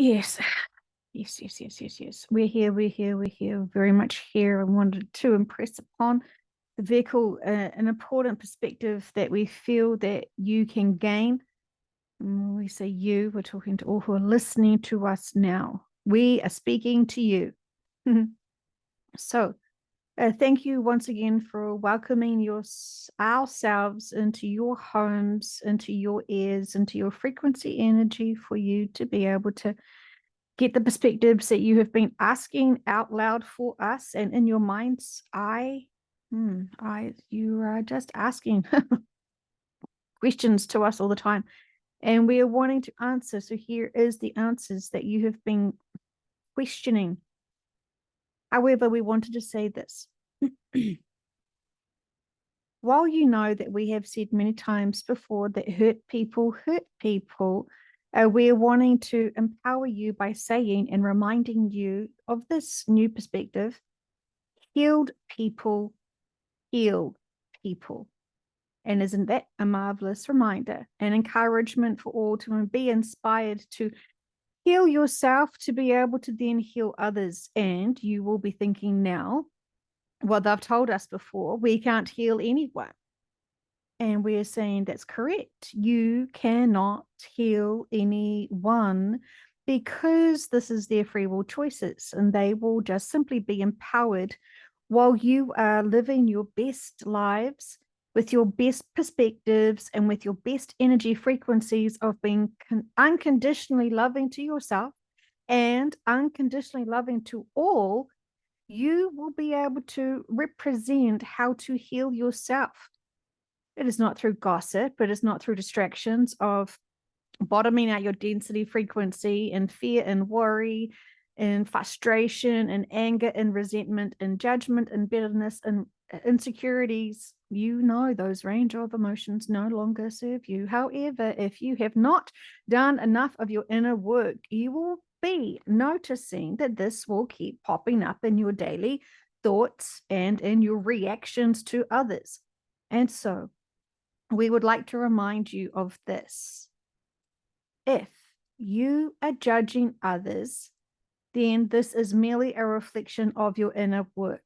Yes. Yes. We're here, very much here. I wanted to impress upon the vehicle an important perspective that we feel that you can gain. And when we say you, we're talking to all who are listening to us now. We are speaking to you. So, thank you once again for welcoming ourselves into your homes, into your ears, into your frequency energy for you to be able to get the perspectives that you have been asking out loud for us, and in your mind's eye, you are just asking questions to us all the time, and we are wanting to answer. So here is the answers that you have been questioning. However, we wanted to say this. While you know that we have said many times before that hurt people, we are wanting to empower you by saying and reminding you of this new perspective. Healed people heal people. And isn't that a marvelous reminder and encouragement for all to be inspired to heal yourself to be able to then heal others? And you will be thinking now, well, they've told us before, we can't heal anyone. And we're saying that's correct. You cannot heal anyone because this is their free will choices, and they will just simply be empowered while you are living your best lives with your best perspectives and with your best energy frequencies of being unconditionally loving to yourself and unconditionally loving to all. You will be able to represent how to heal yourself. It is not through gossip. It is not through distractions of bottoming out your density frequency and fear and worry and frustration and anger and resentment and judgment and bitterness and insecurities. You know those range of emotions no longer serve you. However, if you have not done enough of your inner work, you will be noticing that this will keep popping up in your daily thoughts and in your reactions to others. And so we would like to remind you of this. If you are judging others, then this is merely a reflection of your inner work.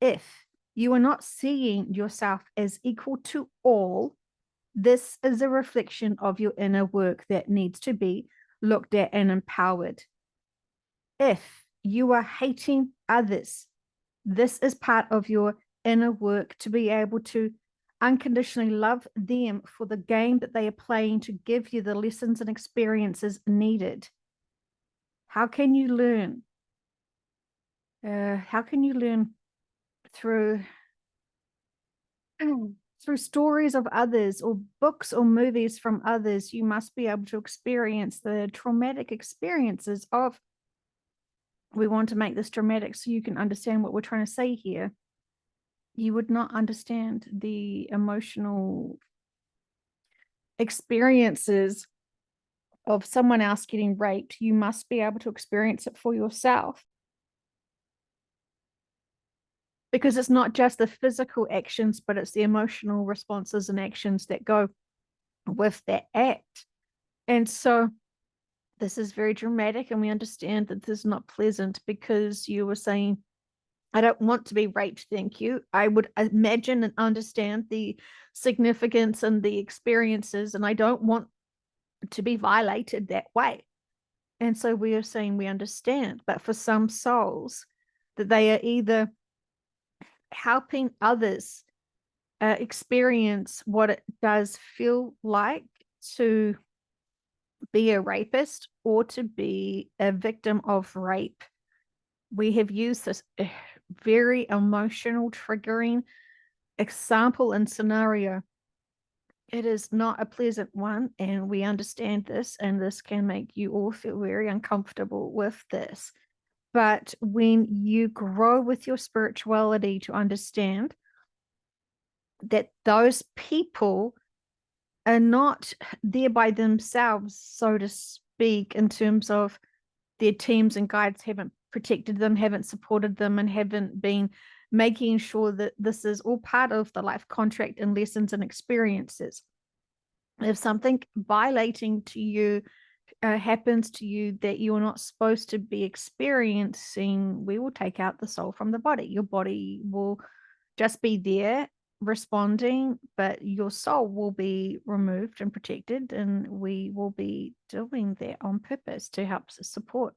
If you are not seeing yourself as equal to all, this is a reflection of your inner work that needs to be looked at and empowered. If you are hating others, this is part of your inner work to be able to unconditionally love them for the game that they are playing to give you the lessons and experiences needed. How can you learn? How can you learn through stories of others or books or movies from others? You must be able to experience the traumatic experiences of. We want to make this dramatic so you can understand what we're trying to say here. You would not understand the emotional experiences of someone else getting raped. You must be able to experience it for yourself. Because it's not just the physical actions, but it's the emotional responses and actions that go with that act. And so this is very dramatic, and we understand that this is not pleasant because you were saying, I don't want to be raped, thank you. I would imagine and understand the significance and the experiences, and I don't want to be violated that way. And so we are saying we understand, but for some souls, that they are either helping others experience what it does feel like to be a rapist or to be a victim of rape. We have used this very emotional, triggering example and scenario. It is not a pleasant one, and we understand this, and this can make you all feel very uncomfortable with this. But when you grow with your spirituality to understand that those people are not there by themselves, so to speak, in terms of their teams and guides haven't protected them, haven't supported them, and haven't been making sure that this is all part of the life contract and lessons and experiences. If something violating to you happens to you that you're not supposed to be experiencing, we will take out the soul from the body. Your body will just be there responding, but your soul will be removed and protected, and we will be doing that on purpose to help support.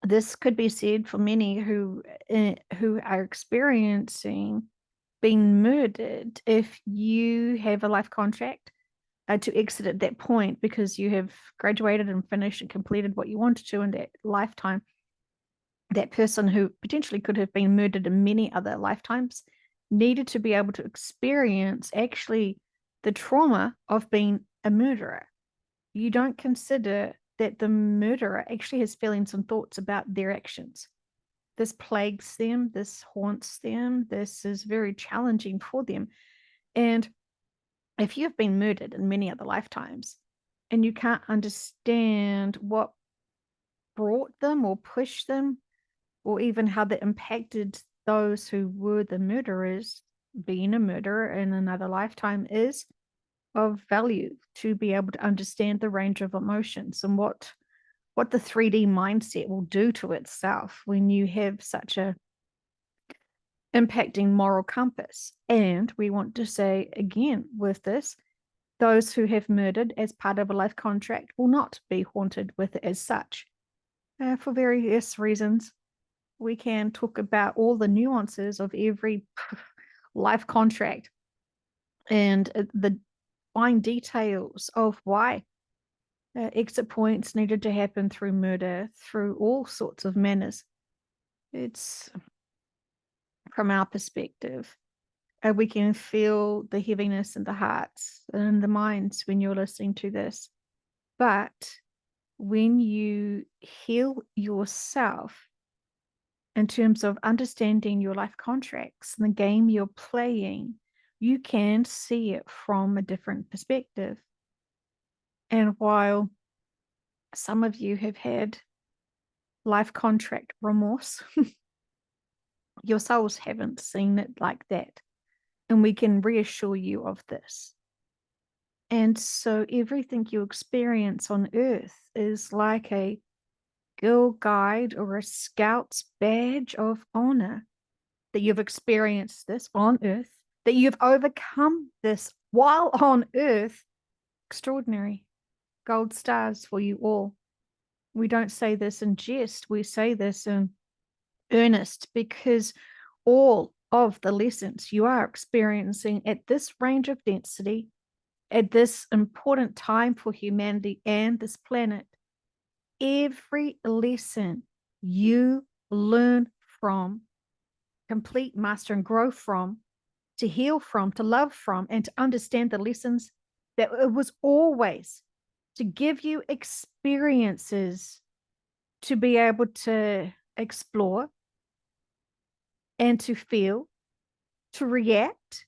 This could be said for many who are experiencing being murdered. If you have a life contract to exit at that point because you have graduated and finished and completed what you wanted to in that lifetime, that person who potentially could have been murdered in many other lifetimes needed to be able to experience actually the trauma of being a murderer. You don't consider that the murderer actually has feelings and thoughts about their actions. This plagues them, this haunts them, this is very challenging for them. And if you've been murdered in many other lifetimes and you can't understand what brought them or pushed them, or even how that impacted those who were the murderers, being a murderer in another lifetime is of value to be able to understand the range of emotions and what the 3D mindset will do to itself when you have such a impacting moral compass. And we want to say again with this, those who have murdered as part of a life contract will not be haunted with it as such. For various reasons, we can talk about all the nuances of every life contract and the fine details of why exit points needed to happen through murder, through all sorts of manners. It's from our perspective. We can feel the heaviness in the hearts and the minds when you're listening to this. But when you heal yourself in terms of understanding your life contracts and the game you're playing, you can see it from a different perspective. And while some of you have had life contract remorse, your souls haven't seen it like that. And we can reassure you of this. And so everything you experience on earth is like a Girl Guide or a Scout's badge of honor, that you've experienced this on earth, that you've overcome this while on earth. Extraordinary. Gold stars for you all. We don't say this in jest, we say this in earnest, because all of the lessons you are experiencing at this range of density, at this important time for humanity and this planet, every lesson you learn from, complete, master, and grow from, to heal from, to love from, and to understand the lessons, that it was always to give you experiences to be able to explore and to feel, to react,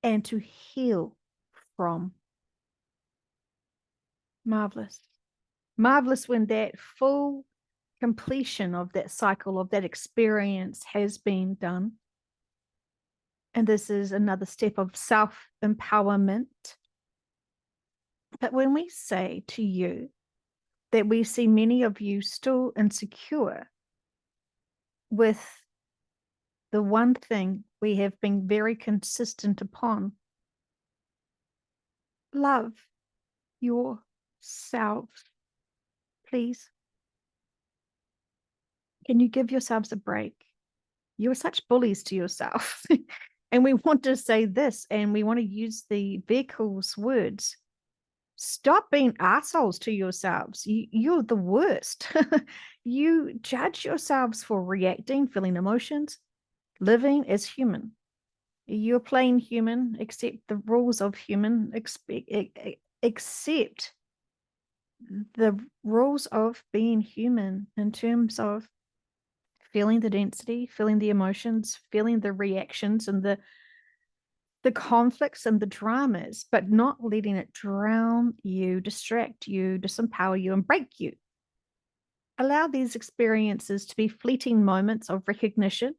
and to heal from. Marvelous. Marvelous when that full completion of that cycle, of that experience has been done. And this is another step of self-empowerment. But when we say to you that we see many of you still insecure with the one thing we have been very consistent upon, love yourselves, please. Can you give yourselves a break? You're such bullies to yourself. And we want to say this, and we want to use the vehicle's words. Stop being assholes to yourselves. You're the worst. You judge yourselves for reacting, feeling emotions, living as human. You're plain human, accept the rules of human, accept the rules of being human in terms of feeling the density, feeling the emotions, feeling the reactions and the conflicts and the dramas, but not letting it drown you, distract you, disempower you, and break you. Allow these experiences to be fleeting moments of recognition,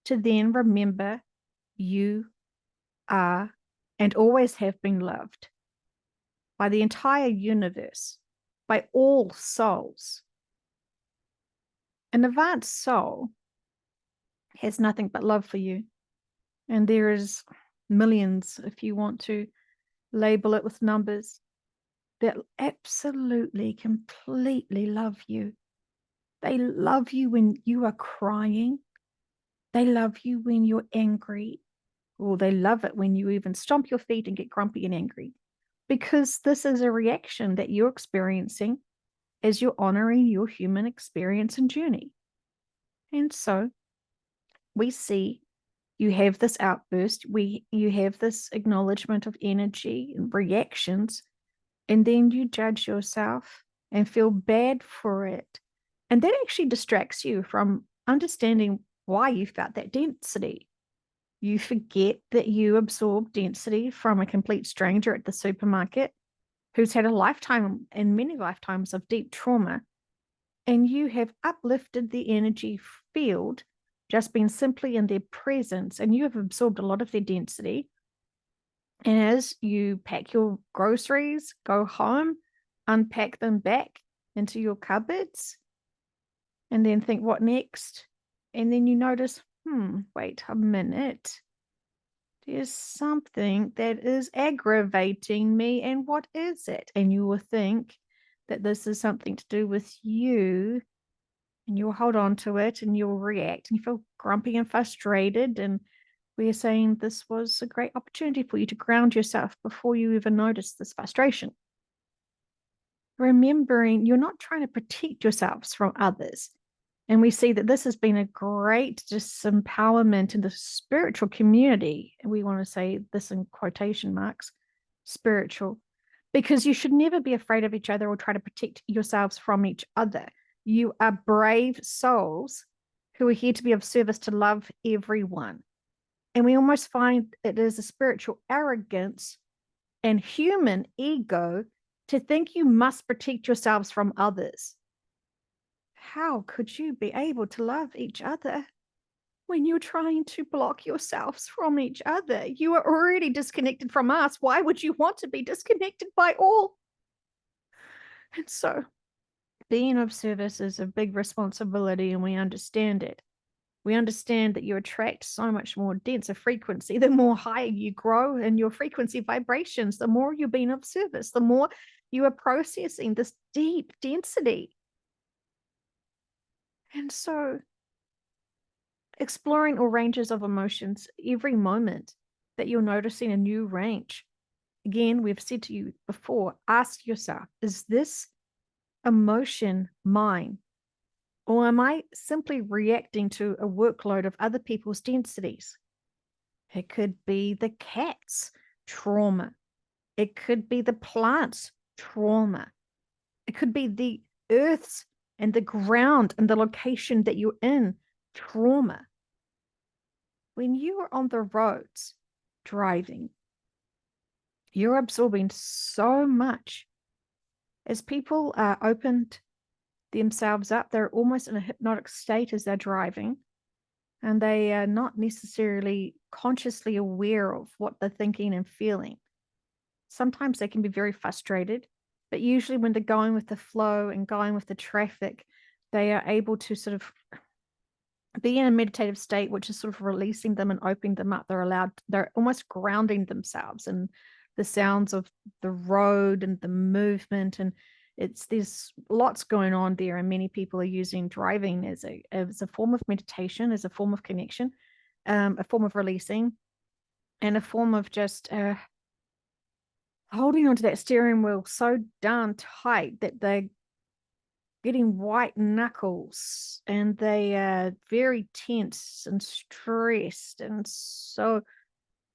to then remember you are and always have been loved by the entire universe, by all souls. An advanced soul has nothing but love for you. And there is millions, if you want to label it with numbers, that absolutely, completely love you. They love you when you are crying. They love you when you're angry. Or they love it when you even stomp your feet and get grumpy and angry. Because this is a reaction that you're experiencing as you're honoring your human experience and journey. And so we see you have this outburst, you have this acknowledgement of energy and reactions, and then you judge yourself and feel bad for it. And that actually distracts you from understanding why you felt that density. You forget that you absorbed density from a complete stranger at the supermarket who's had a lifetime and many lifetimes of deep trauma, and you have uplifted the energy field just being simply in their presence, and you have absorbed a lot of their density. And as you pack your groceries, go home, unpack them back into your cupboards, and then think, what next? And then you notice, wait a minute. There's something that is aggravating me, and what is it? And you will think that this is something to do with you, and you'll hold on to it and you'll react and you feel grumpy and frustrated. And we're saying this was a great opportunity for you to ground yourself before you even notice this frustration. Remembering you're not trying to protect yourselves from others. And we see that this has been a great disempowerment in the spiritual community. And we want to say this in quotation marks, spiritual, because you should never be afraid of each other or try to protect yourselves from each other. You are brave souls who are here to be of service to love everyone. And we almost find it is a spiritual arrogance and human ego to think you must protect yourselves from others. How could you be able to love each other when you're trying to block yourselves from each other? You are already disconnected from us. Why would you want to be disconnected by all? And so being of service is a big responsibility, and we understand it. We understand that you attract so much more denser frequency. The more higher you grow in your frequency vibrations, the more you're being of service, the more you are processing this deep density. And so exploring all ranges of emotions, every moment that you're noticing a new range. Again, we've said to you before, ask yourself, is this emotion mine? Or am I simply reacting to a workload of other people's densities? It could be the cat's trauma. It could be the plant's trauma. It could be the earth's and the ground and the location that you're in trauma. When you are on the roads driving, you're absorbing so much. As people are opened themselves up, they're almost in a hypnotic state as they're driving, and they are not necessarily consciously aware of what they're thinking and feeling. Sometimes they can be very frustrated, but usually when they're going with the flow and going with the traffic, they are able to sort of be in a meditative state, which is sort of releasing them and opening them up. They're almost grounding themselves in the sounds of the road and the movement. And there's lots going on there. And many people are using driving as a form of meditation, as a form of connection, a form of releasing, and a form of just holding onto that steering wheel so darn tight that they're getting white knuckles and they are very tense and stressed. And so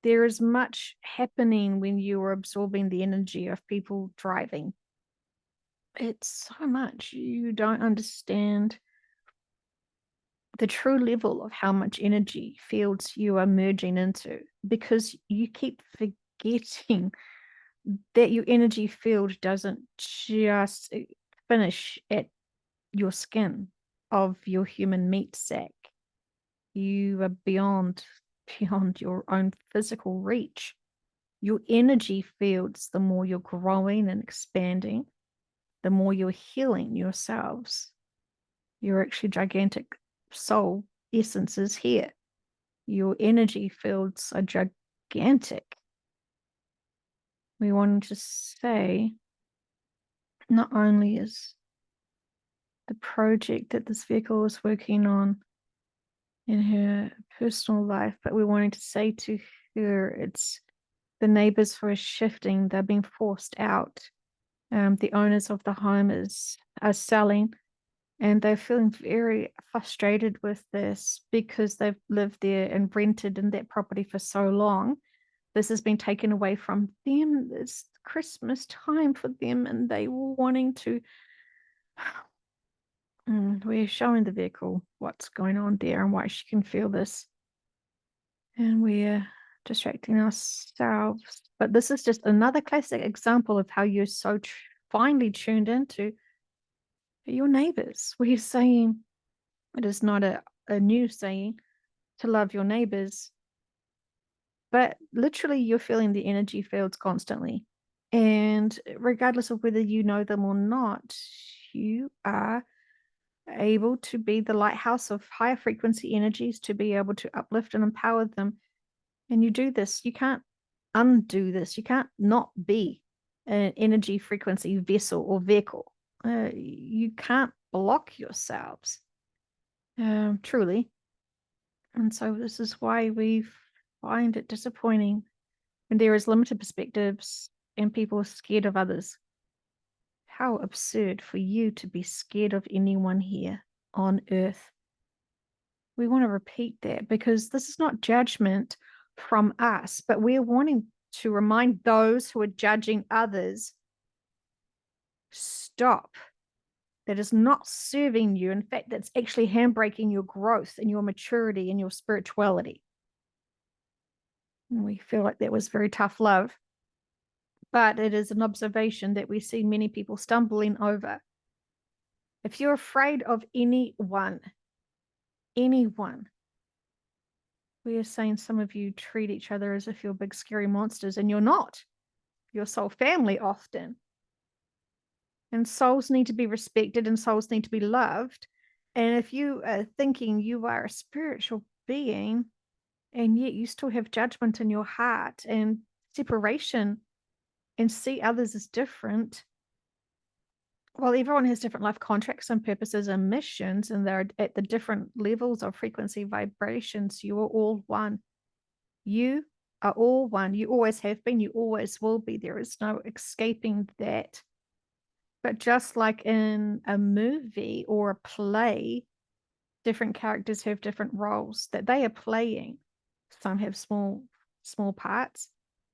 there is much happening when you are absorbing the energy of people driving. It's so much. You don't understand the true level of how much energy fields you are merging into, because you keep forgetting that your energy field doesn't just finish at your skin of your human meat sack. You are beyond your own physical reach. your energy fields, the more you're growing and expanding, the more you're healing yourselves. You're actually gigantic soul essences here. Your energy fields are gigantic. We wanted to say, not only is the project that this vehicle is working on in her personal life, but we wanted to say to her, it's the neighbors who are shifting, they're being forced out. The owners of the home are selling, and they're feeling very frustrated with this because they've lived there and rented in that property for so long. This has been taken away from them. It's Christmas time for them, and they were wanting to. We're showing the vehicle what's going on there and why she can feel this. And we're distracting ourselves. But this is just another classic example of how you're so finely tuned into your neighbors. We're saying it is not a new saying to love your neighbors, but literally you're feeling the energy fields constantly. And regardless of whether you know them or not, you are able to be the lighthouse of higher frequency energies to be able to uplift and empower them. And you do this. You can't undo this. You can't not be an energy frequency vessel or vehicle. You can't block yourselves, truly. And so this is why we find it disappointing when there is limited perspectives and people are scared of others. How absurd for you to be scared of anyone here on earth. We want to repeat that because this is not judgment from us, but we're wanting to remind those who are judging others, stop. That is not serving you. In fact, that's actually handbraking your growth and your maturity and your spirituality. And we feel like that was very tough love. But it is an observation that we see many people stumbling over. If you're afraid of anyone, we are saying some of you treat each other as if you're big scary monsters, and you're not. You're soul family often. And souls need to be respected and souls need to be loved. And if you are thinking you are a spiritual being and yet you still have judgment in your heart and separation and see others as different, well, everyone has different life contracts and purposes and missions, and they're at the different levels of frequency vibrations. You are all one. You are all one. You always have been. You always will be. There is no escaping that. But just like in a movie or a play, different characters have different roles that they are playing. Some have small parts.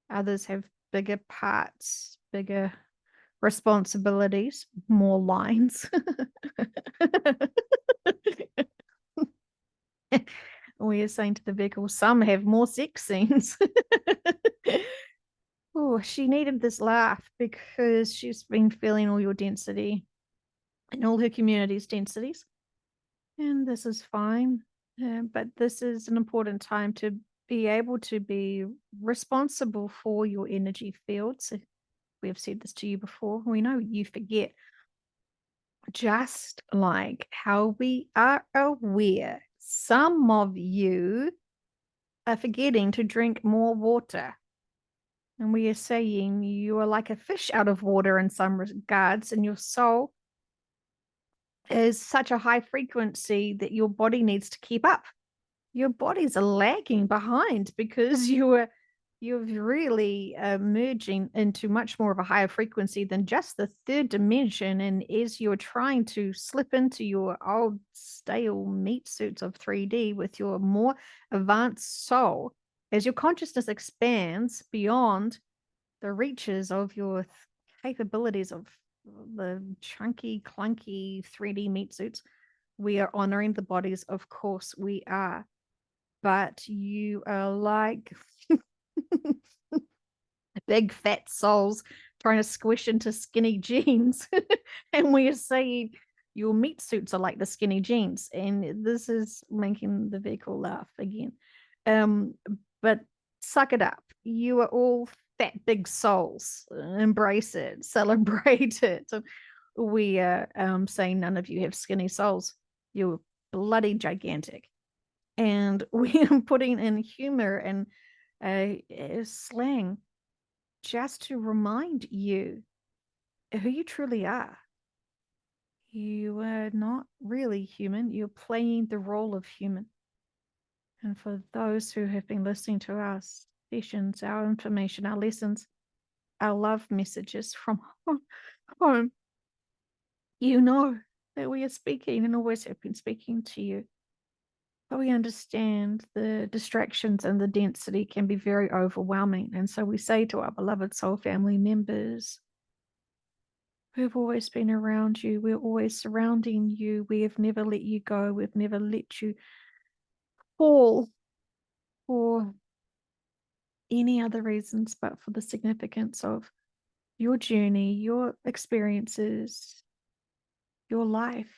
Others have bigger parts, bigger responsibilities, more lines. We are saying to the vehicle, some have more sex scenes. Oh, she needed this laugh because she's been feeling all your density and all her community's densities. And this is fine. But this is an important time to be able to be responsible for your energy fields. We have said this to you before. We know you forget. Just like how we are aware, some of you are forgetting to drink more water. And we are saying you are like a fish out of water in some regards, and your soul is such a high frequency that your body needs to keep up. Your bodies are lagging behind because you're really merging into much more of a higher frequency than just the third dimension. And as you're trying to slip into your old stale meat suits of 3D with your more advanced soul, as your consciousness expands beyond the reaches of your capabilities of the chunky, clunky 3D meat suits, we are honoring the bodies. Of course we are. But you are like big fat souls trying to squish into skinny jeans. And we are saying your meat suits are like the skinny jeans. And this is making the vehicle laugh again. But suck it up. You are all fat, big souls. Embrace it, celebrate it. So we are saying none of you have skinny souls. You're bloody gigantic. And we are putting in humor and slang just to remind you who you truly are. You are not really human. You're playing the role of human. And for those who have been listening to our sessions, our information, our lessons, our love messages from home, you know that we are speaking and always have been speaking to you. But we understand the distractions and the density can be very overwhelming. And so we say to our beloved soul family members, we've always been around you. We're always surrounding you. We have never let you go. We've never let you fall for any other reasons but for the significance of your journey, your experiences, your life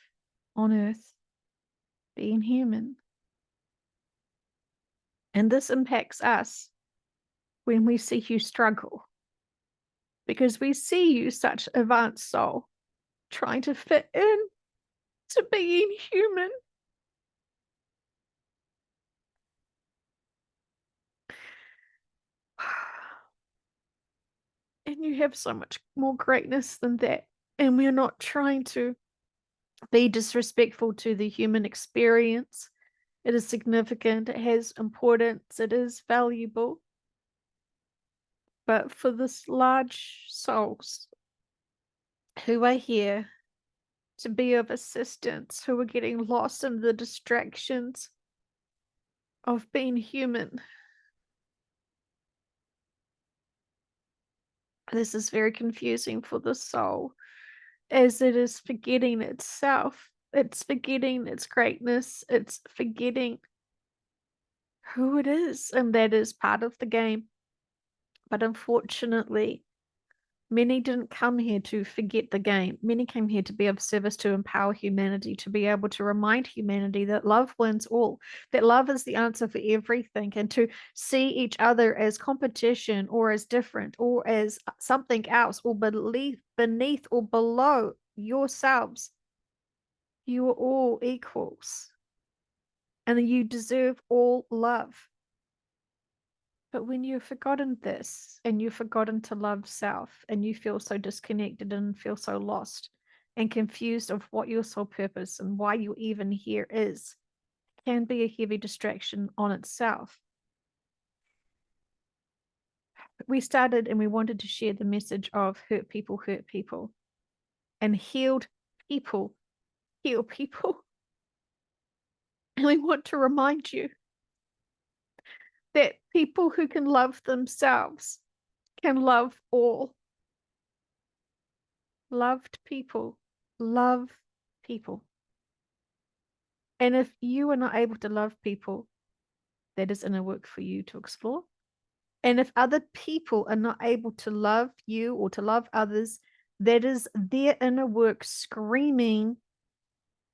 on earth, being human. And this impacts us when we see you struggle, because we see you such advanced soul trying to fit in to being human. And you have so much more greatness than that. And we're not trying to be disrespectful to the human experience. It is significant, it has importance, it is valuable. But for this large souls who are here to be of assistance, who are getting lost in the distractions of being human, this is very confusing for the soul, as it is forgetting itself. It's forgetting its greatness. It's forgetting who it is. And that is part of the game. But unfortunately, many didn't come here to forget the game. Many came here to be of service, to empower humanity, to be able to remind humanity that love wins all, that love is the answer for everything, and to see each other as competition or as different or as something else or beneath or below yourselves. You are all equals and you deserve all love. But when you've forgotten this and you've forgotten to love self and you feel so disconnected and feel so lost and confused of what your soul purpose and why you're even here is, can be a heavy distraction on itself. We started and we wanted to share the message of hurt people, and healed people heal people. And we want to remind you that people who can love themselves can love all. Loved people love people. And if you are not able to love people, that is inner work for you to explore. And if other people are not able to love you or to love others, that is their inner work screaming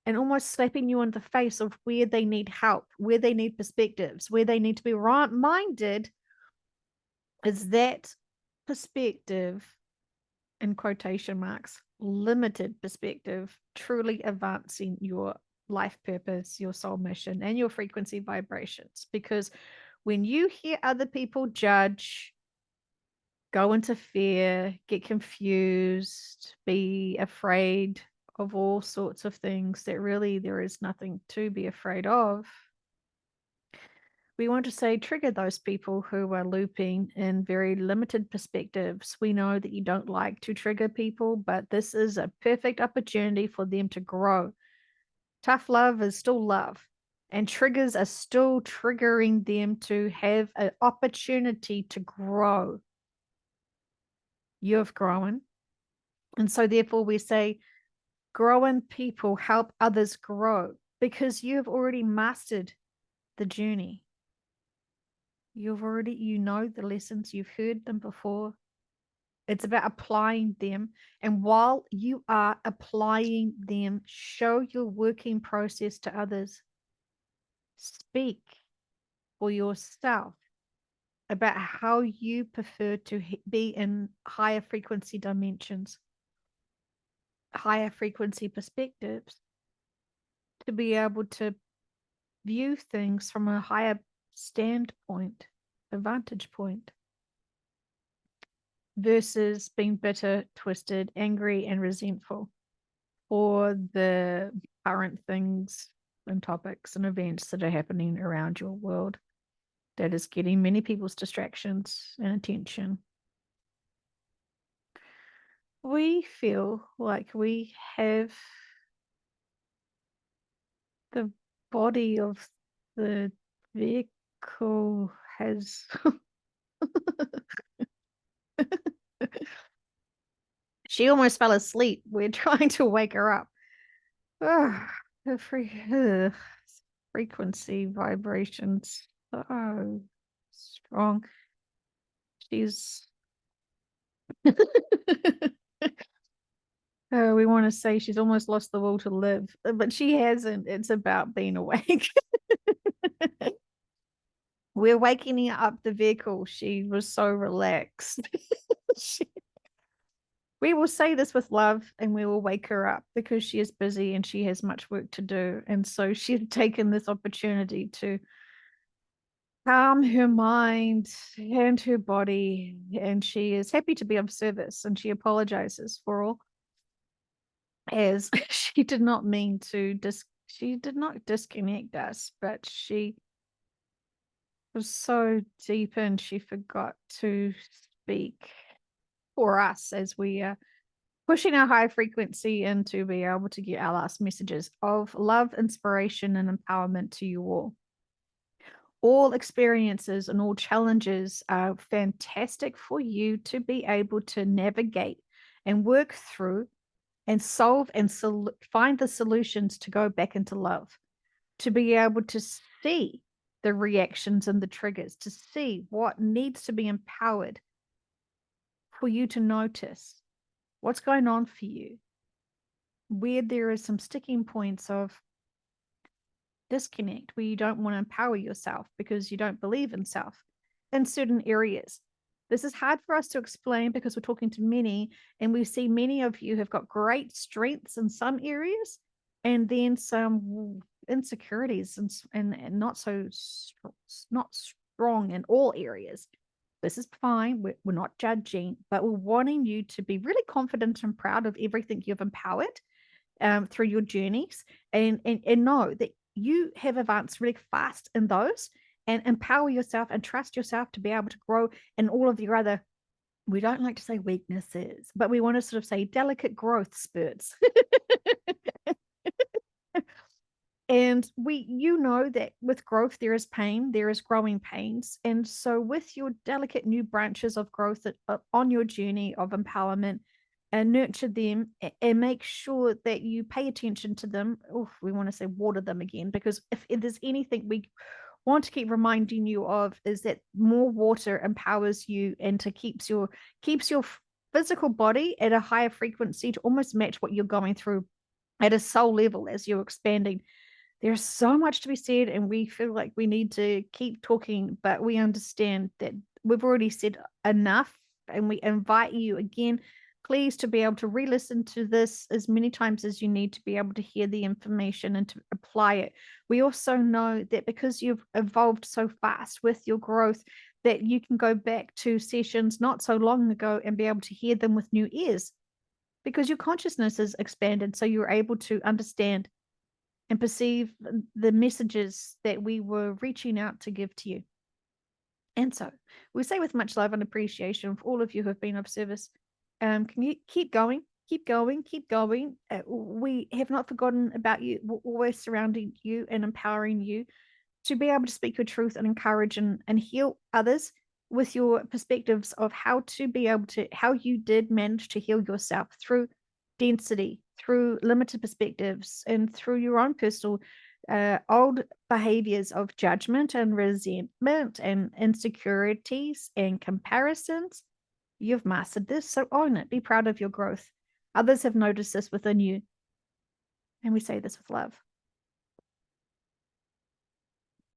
and almost slapping you in the face of where they need help, where they need perspectives, where they need to be right-minded. Is that perspective, in quotation marks, limited perspective, truly advancing your life purpose, your soul mission, and your frequency vibrations? Because when you hear other people judge, go into fear, get confused, be afraid of all sorts of things that really there is nothing to be afraid of, we want to say trigger those people who are looping in very limited perspectives. We know that you don't like to trigger people, but this is a perfect opportunity for them to grow. Tough love is still love, and triggers are still triggering them to have an opportunity to grow. You've grown. And so therefore we say, growing people help others grow, because you've already mastered the journey. You know the lessons, you've heard them before. It's about applying them. And while you are applying them, show your working process to others. Speak for yourself about how you prefer to be in higher frequency dimensions, higher frequency perspectives, to be able to view things from a higher standpoint, a vantage point, versus being bitter, twisted, angry, and resentful for the current things and topics and events that are happening around your world that is getting many people's distractions and attention. We feel like we have the body of the vehicle has she almost fell asleep. We're trying to wake her up. The frequency vibrations so strong. She's we want to say she's almost lost the will to live, but she hasn't. It's about being awake. We're waking up the vehicle. She was so relaxed. We will say this with love, and we will wake her up because she is busy and she has much work to do. And so she's taken this opportunity to calm her mind and her body, and she is happy to be of service, and she apologizes for all, as she did not mean to she did not disconnect us, but she was so deep in she forgot to speak for us as we are pushing our high frequency in to be able to get our last messages of love, inspiration, and empowerment to you all. All experiences and all challenges are fantastic for you to be able to navigate and work through and solve and find the solutions to go back into love, to be able to see the reactions and the triggers, to see what needs to be empowered, for you to notice what's going on for you, where there is some sticking points of disconnect, where you don't want to empower yourself because you don't believe in self in certain areas. This is hard for us to explain because we're talking to many, and we see many of you have got great strengths in some areas and then some insecurities and not strong in all areas. This is fine. We're not judging, but we're wanting you to be really confident and proud of everything you've empowered through your journeys, and know that you have advanced really fast in those, and empower yourself and trust yourself to be able to grow in all of your other, we don't like to say weaknesses, but we want to sort of say delicate growth spurts. And you know that with growth, there is pain, there is growing pains. And so with your delicate new branches of growth on your journey of empowerment, and nurture them and make sure that you pay attention to them. We want to say water them again, because if there's anything we want to keep reminding you of, is that more water empowers you and keeps your physical body at a higher frequency to almost match what you're going through at a soul level as you're expanding. There's so much to be said, and we feel like we need to keep talking, but we understand that we've already said enough, and we invite you again, please, to be able to re-listen to this as many times as you need to be able to hear the information and to apply it. We also know that because you've evolved so fast with your growth, that you can go back to sessions not so long ago and be able to hear them with new ears, because your consciousness is expanded, so you're able to understand and perceive the messages that we were reaching out to give to you. And so we say with much love and appreciation for all of you who have been of service, can you keep going, keep going, keep going. We have not forgotten about you. We're always surrounding you and empowering you to be able to speak your truth and encourage and heal others with your perspectives of how you did manage to heal yourself through density, through limited perspectives, and through your own personal old behaviors of judgment and resentment and insecurities and comparisons. You've mastered this, so own it. Be proud of your growth. Others have noticed this within you. And we say this with love.